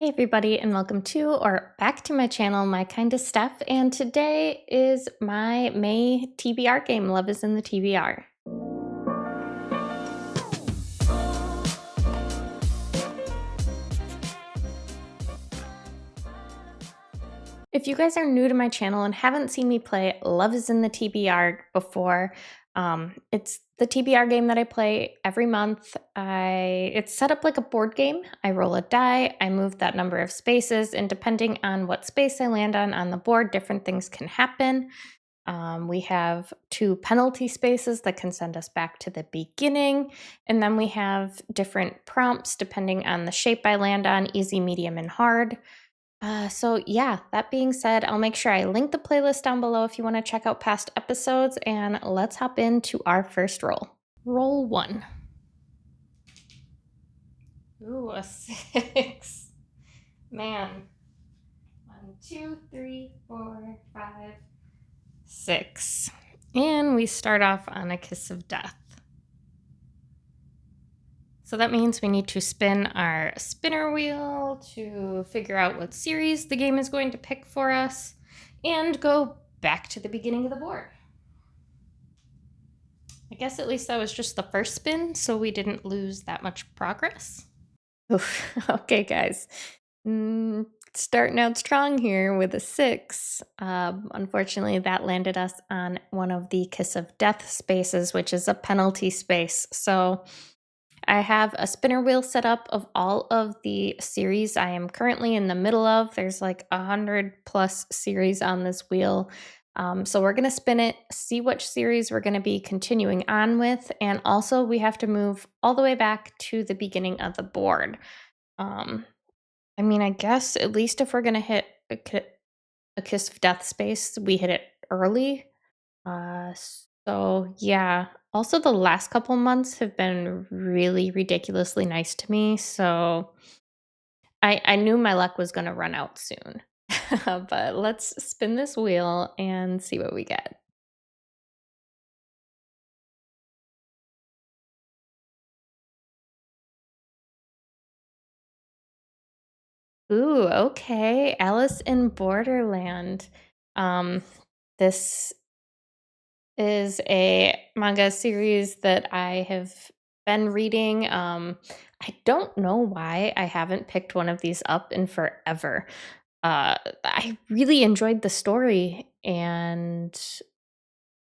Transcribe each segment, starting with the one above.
Hey everybody, and welcome to or back to my channel, My Kind of Stuff. And today is my May TBR game, Love is in the TBR. If you guys are new to my channel and haven't seen me play Love is in the TBR before, it's the TBR game that I play every month. It's set up like a board game. I roll a die, I move that number of spaces, and depending on what space I land on the board, different things can happen. We have 2 penalty spaces that can send us back to the beginning, and then we have different prompts depending on the shape I land on, easy, medium, and hard. So yeah, that being said, I'll make sure I link the playlist down below if you want to check out past episodes, and let's hop into our first roll. Roll 1. Ooh, a 6. Man. 1, 2, 3, 4, 5, 6. And we start off on a kiss of death. So that means we need to spin our spinner wheel to figure out what series the game is going to pick for us and go back to the beginning of the board. I guess at least that was just the first spin, so we didn't lose that much progress. Oof. Okay, guys. Starting out strong here with a 6. Unfortunately, that landed us on one of the kiss of death spaces, which is a penalty space. So I have a spinner wheel set up of all of the series I am currently in the middle of. There's like 100 plus series on this wheel. So we're going to spin it, see which series we're going to be continuing on with. And also we have to move all the way back to the beginning of the board. I guess at least if we're going to hit a kiss of death space, we hit it early. So yeah. Also, the last couple months have been really ridiculously nice to me. So I knew my luck was going to run out soon. But let's spin this wheel and see what we get. Ooh, okay. Alice in Borderland. Um, this is a manga series that I have been reading. I don't know why I haven't picked one of these up in forever. I really enjoyed the story, and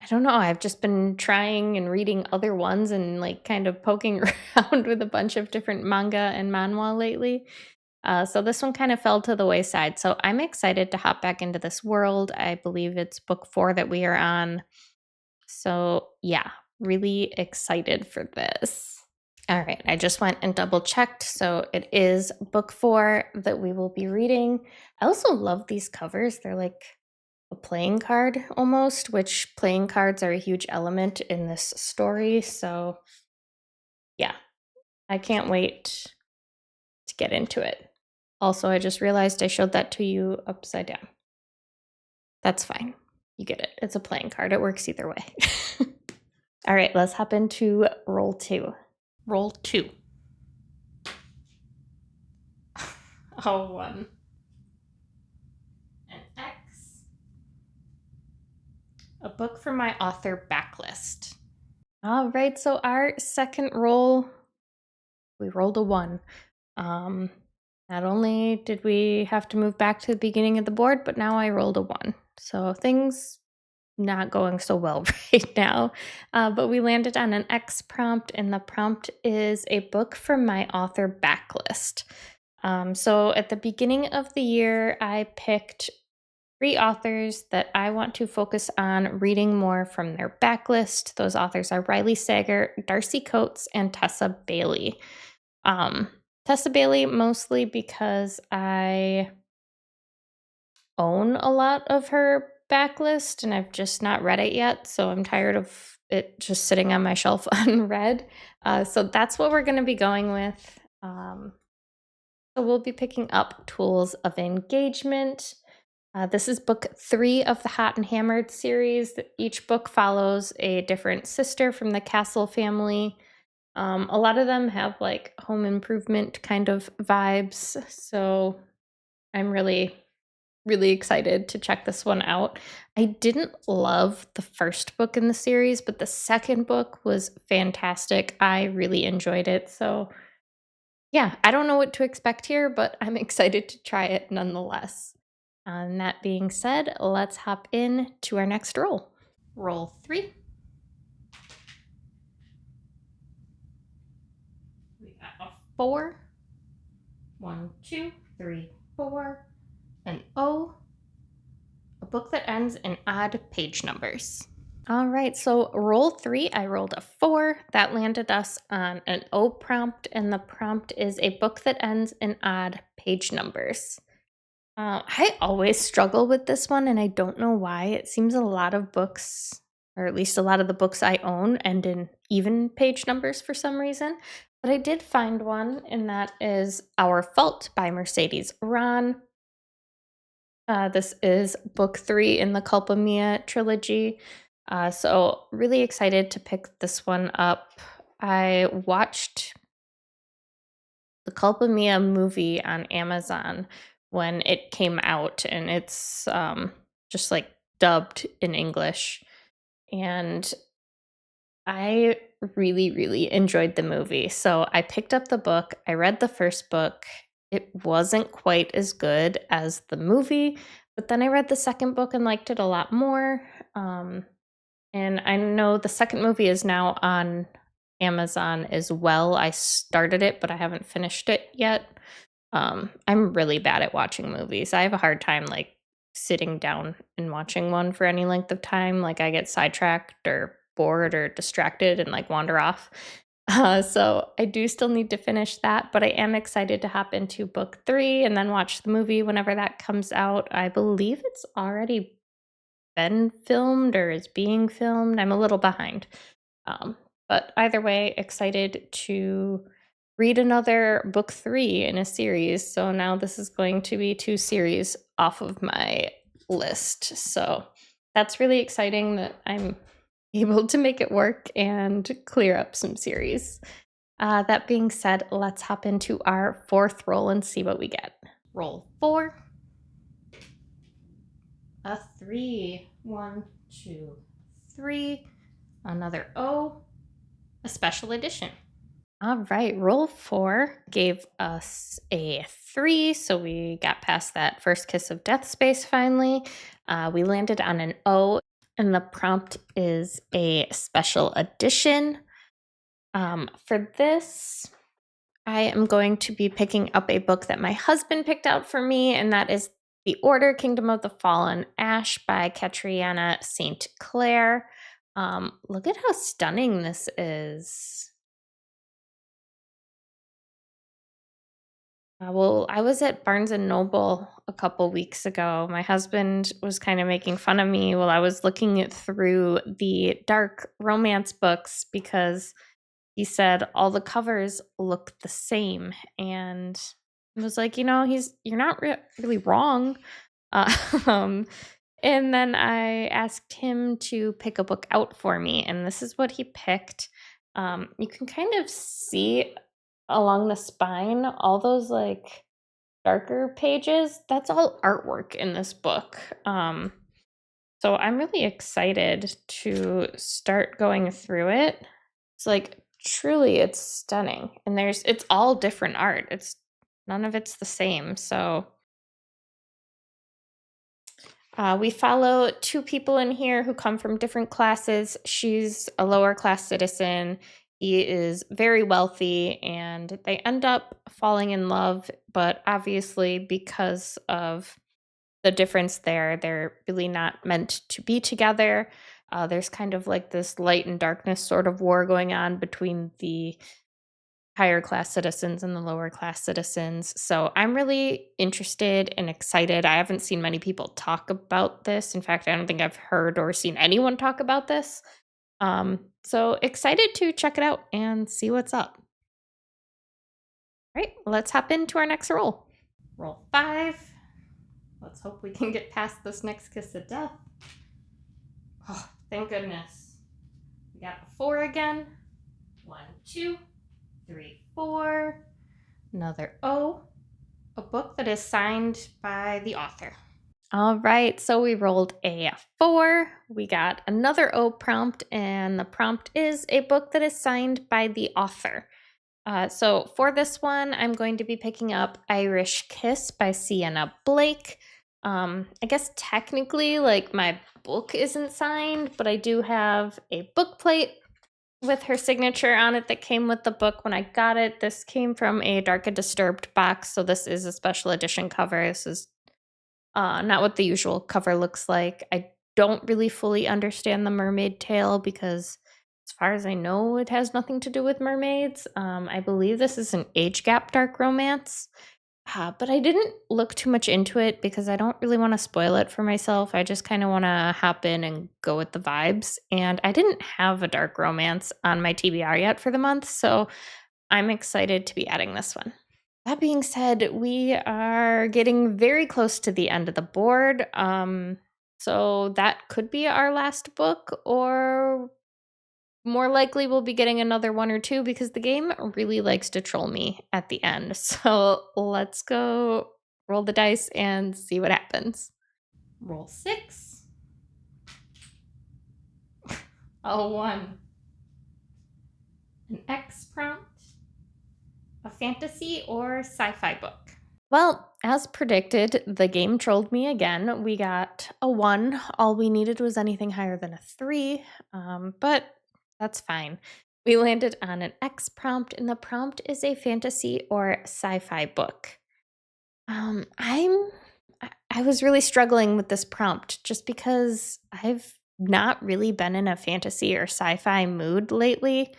I don't know, I've just been trying and reading other ones and like kind of poking around with a bunch of different manga and manhwa lately. So this one kind of fell to the wayside. So I'm excited to hop back into this world. I believe it's book 4 that we are on. So yeah, really excited for this. All right, I just went and double checked. So it is book 4 that we will be reading. I also love these covers. They're like a playing card almost, which playing cards are a huge element in this story. So yeah, I can't wait to get into it. Also, I just realized I showed that to you upside down. That's fine. You get it. It's a playing card. It works either way. All right, let's hop into roll 2. Roll 2. Oh, 1. An X. A book from my author backlist. All right, so our second roll, we rolled a 1. Not only did we have to move back to the beginning of the board, but now I rolled a 1. So things not going so well right now. But we landed on an X prompt, and the prompt is a book from my author backlist. So at the beginning of the year, I picked 3 authors that I want to focus on reading more from their backlist. Those authors are Riley Sager, Darcy Coates, and Tessa Bailey. Tessa Bailey mostly because I own a lot of her backlist and I've just not read it yet, so I'm tired of it just sitting on my shelf unread. So that's what we're going to be going with. So we'll be picking up Tools of Engagement. This is book 3 of the Hot and Hammered series. Each book follows a different sister from the Castle family. A lot of them have like home improvement kind of vibes, so I'm really, really excited to check this one out. I didn't love the first book in the series, but the second book was fantastic. I really enjoyed it. So, yeah, I don't know what to expect here, but I'm excited to try it nonetheless. And that being said, let's hop in to our next roll. Roll 3. We got a 4. 1, 2, 3, 4. An O. A book that ends in odd page numbers. All right, so roll 3, I rolled a 4. That landed us on an O prompt, and the prompt is a book that ends in odd page numbers. I always struggle with this one, and I don't know why. It seems a lot of books, or at least a lot of the books I own, end in even page numbers for some reason. But I did find one, and that is Our Fault by Mercedes Ron. This is book 3 in the Culpa Mia trilogy. So, really excited to pick this one up. I watched the Culpa Mia movie on Amazon when it came out, and it's just like dubbed in English. And I really, really enjoyed the movie. So I picked up the book, I read the first book. It wasn't quite as good as the movie, but then I read the second book and liked it a lot more. Um, and I know the second movie is now on Amazon as well. I started it, but I haven't finished it yet. I'm really bad at watching movies. I have a hard time like sitting down and watching one for any length of time. Like I get sidetracked or bored or distracted and like wander off. So I do still need to finish that, but I am excited to hop into book 3 and then watch the movie whenever that comes out. I believe it's already been filmed or is being filmed. I'm a little behind. Um, but either way, excited to read another book 3 in a series. So now this is going to be 2 series off of my list. So that's really exciting that I'm able to make it work and clear up some series. That being said, let's hop into our 4th roll and see what we get. Roll 4. A 3. 1, 2, 3. Another O. A special edition. All right, roll 4 gave us a 3, so we got past that first kiss of death space finally. We landed on an O, and the prompt is a special edition. For this, I am going to be picking up a book that my husband picked out for me, and that is The Order Kingdom of the Fallen Ash by Katriana St. Clair. Look at how stunning this is. Well, I was at Barnes and Noble a couple weeks ago. My husband was kind of making fun of me while I was looking through the dark romance books because he said all the covers look the same, and I was like, you're not really wrong. Uh, um, and then I asked him to pick a book out for me, and this is what he picked. You can kind of see along the spine all those like darker pages. That's all artwork in this book. So I'm really excited to start going through it. It's like truly it's stunning. And it's all different art. It's none of it's the same. So we follow 2 people in here who come from different classes. She's a lower class citizen. He is very wealthy, and they end up falling in love. But obviously, because of the difference there, they're really not meant to be together. There's kind of like this light and darkness sort of war going on between the higher class citizens and the lower class citizens. So I'm really interested and excited. I haven't seen many people talk about this. In fact, I don't think I've heard or seen anyone talk about this. So excited to check it out and see what's up. All right, let's hop into our next roll. Roll 5. Let's hope we can get past this next kiss of death. Oh, thank goodness. We got a 4 again. 1, 2, 3, 4. Another O. A book that is signed by the author. All right, so we rolled a 4. We got another O prompt, and the prompt is a book that is signed by the author. So for this one, I'm going to be picking up Irish Kiss by Sienna Blake. I guess technically, like, my book isn't signed, but I do have a book plate with her signature on it that came with the book when I got it. This came from a Dark and Disturbed box, so this is a special edition cover. This is not what the usual cover looks like. I don't really fully understand the mermaid tale because, as far as I know, it has nothing to do with mermaids. I believe this is an age gap dark romance. But I didn't look too much into it because I don't really want to spoil it for myself. I just kind of want to hop in and go with the vibes. And I didn't have a dark romance on my TBR yet for the month, so I'm excited to be adding this one. That being said, we are getting very close to the end of the board. So that could be our last book, or more likely we'll be getting another one or two because the game really likes to troll me at the end. So let's go roll the dice and see what happens. Roll 6. A 1. An X prompt. A fantasy or sci-fi book. Well, as predicted, the game trolled me again. We got a 1. All we needed was anything higher than a 3, but that's fine. We landed on an X prompt, and the prompt is a fantasy or sci-fi book. I was really struggling with this prompt just because I've not really been in a fantasy or sci-fi mood lately.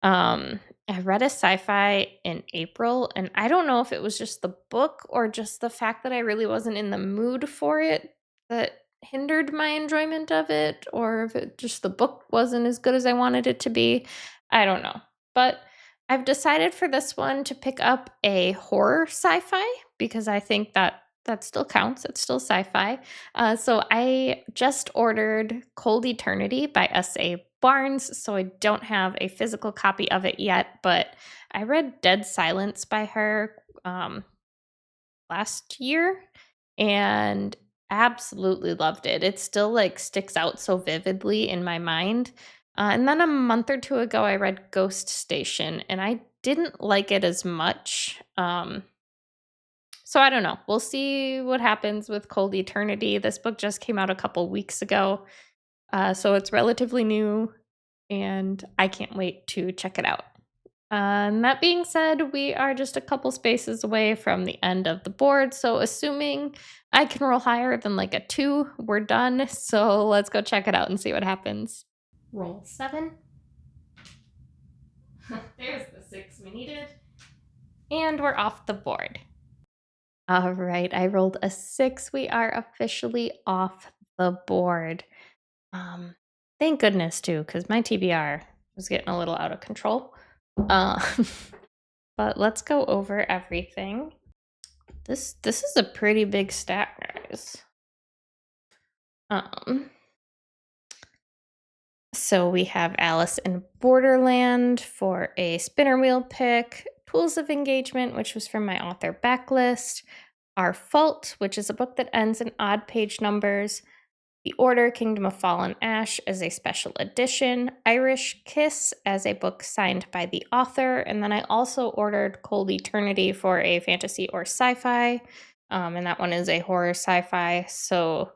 I read a sci-fi in April, and I don't know if it was just the book or just the fact that I really wasn't in the mood for it that hindered my enjoyment of it, or if it just the book wasn't as good as I wanted it to be. I don't know. But I've decided for this one to pick up a horror sci-fi because I think that still counts. It's still sci-fi. So I just ordered Cold Eternity by S.A. Barnes, so I don't have a physical copy of it yet, but I read Dead Silence by her last year and absolutely loved it. It still like sticks out so vividly in my mind. And then a month or two ago, I read Ghost Station, and I didn't like it as much. So I don't know. We'll see what happens with Cold Eternity. This book just came out a couple weeks ago, so it's relatively new, and I can't wait to check it out. And that being said, we are just a couple spaces away from the end of the board, so assuming I can roll higher than like a 2, we're done. So let's go check it out and see what happens. Roll 7. There's the 6 we needed. And we're off the board. All right, I rolled a 6. We are officially off the board. Thank goodness too, because my TBR was getting a little out of control. But let's go over everything. This is a pretty big stack, guys. So we have Alice in Borderland for a spinner wheel pick, Tools of Engagement, which was from my author backlist, Our Fault, which is a book that ends in odd page numbers, The Order, Kingdom of Fallen Ash as a special edition, Irish Kiss as a book signed by the author, and then I also ordered Cold Eternity for a fantasy or sci-fi, and that one is a horror sci-fi, so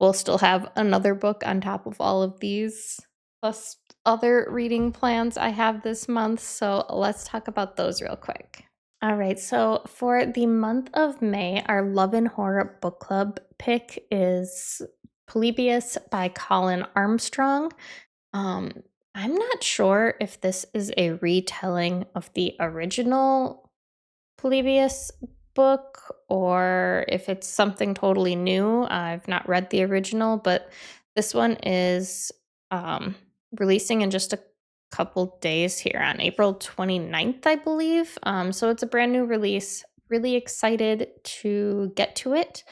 we'll still have another book on top of all of these, plus other reading plans I have this month, so let's talk about those real quick. All right, so for the month of May, our Love and Horror Book Club pick is Polybius by Colin Armstrong. I'm not sure if this is a retelling of the original Polybius book or if it's something totally new. I've not read the original, but this one is releasing in just a couple days here on April 29th, I believe. So it's a brand new release. Really excited to get to it.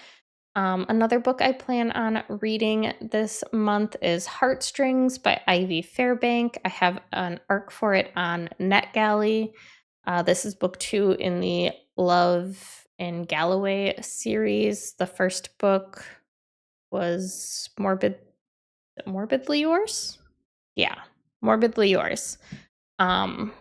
Another book I plan on reading this month is Heartstrings by Ivy Fairbank. I have an arc for it on NetGalley. This is book 2 in the Love in Galloway series. The first book was Morbidly Yours? Yeah, Morbidly Yours. Um,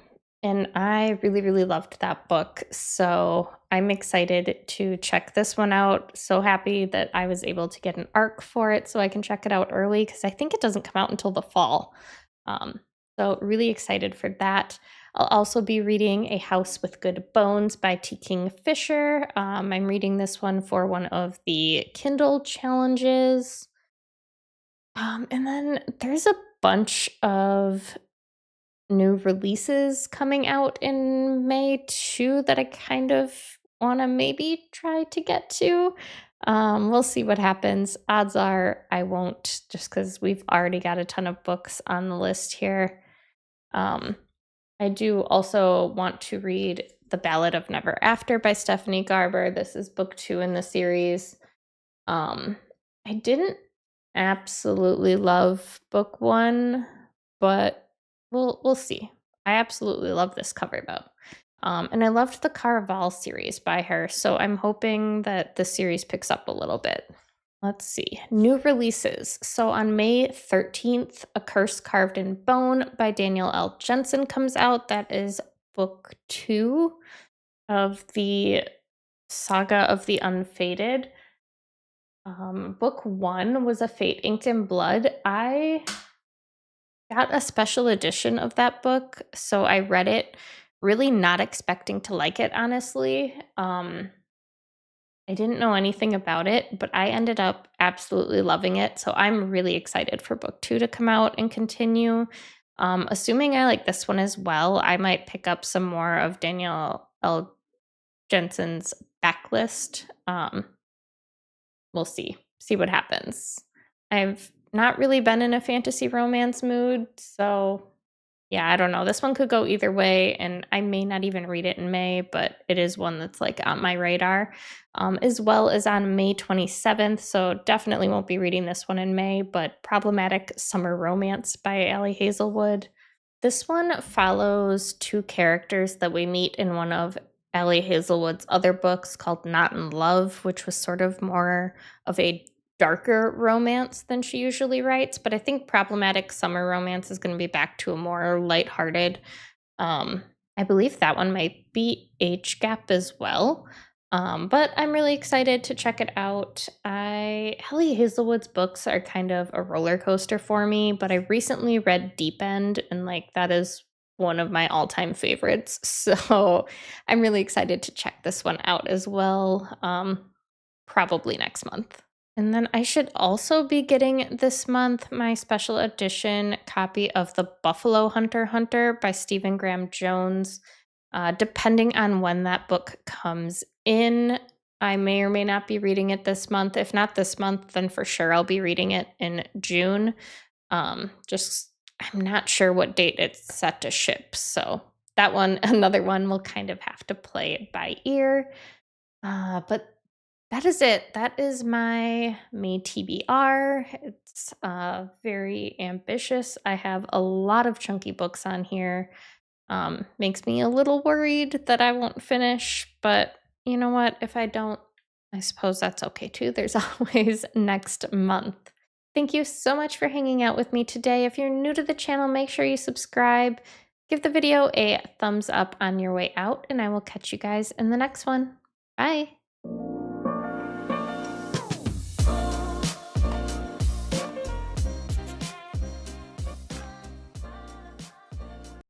and I really, really loved that book. So I'm excited to check this one out. So happy that I was able to get an arc for it so I can check it out early because I think it doesn't come out until the fall. So really excited for that. I'll also be reading A House with Good Bones by T. King Fisher. I'm reading this one for one of the Kindle challenges. And then there's a bunch of new releases coming out in May too that I kind of want to maybe try to get to. We'll see what happens. Odds are I won't, just because we've already got a ton of books on the list here. I do also want to read The Ballad of Never After by Stephanie Garber. This is book 2 in the series. I didn't absolutely love book 1, but we'll see. I absolutely love this cover though. And I loved the Caraval series by her, so I'm hoping that the series picks up a little bit. Let's see. New releases. So on May 13th, A Curse Carved in Bone by Daniel L. Jensen comes out. That is book 2 of the Saga of the Unfated. Book 1 was A Fate Inked in Blood. I got a special edition of that book, so I read it really not expecting to like it, honestly. I didn't know anything about it, but I ended up absolutely loving it. So I'm really excited for book 2 to come out and continue. Assuming I like this one as well, I might pick up some more of Daniel L. Jensen's backlist. We'll see what happens. I've not really been in a fantasy romance mood, so yeah, I don't know. This one could go either way, and I may not even read it in May, but it is one that's like on my radar, as well as on May 27th. So definitely won't be reading this one in May, but Problematic Summer Romance by Allie Hazelwood. This one follows 2 characters that we meet in one of Allie Hazelwood's other books called Not in Love, which was sort of more of a darker romance than she usually writes. But I think Problematic Summer Romance is going to be back to a more lighthearted. I believe that one might be age gap as well. But I'm really excited to check it out. Allie Hazelwood's books are kind of a roller coaster for me, but I recently read Deep End, and like that is one of my all-time favorites. So I'm really excited to check this one out as well. Probably next month. And then I should also be getting this month my special edition copy of The Buffalo Hunter Hunter by Stephen Graham Jones. Depending on when that book comes in, I may or may not be reading it this month. If not this month, then for sure I'll be reading it in June. Just I'm not sure what date it's set to ship. So that one, another one, will kind of have to play it by ear. But that is it. That is my May TBR. It's very ambitious. I have a lot of chunky books on here. Makes me a little worried that I won't finish, but you know what? If I don't, I suppose that's okay too. There's always next month. Thank you so much for hanging out with me today. If you're new to the channel, make sure you subscribe. Give the video a thumbs up on your way out, and I will catch you guys in the next one. Bye.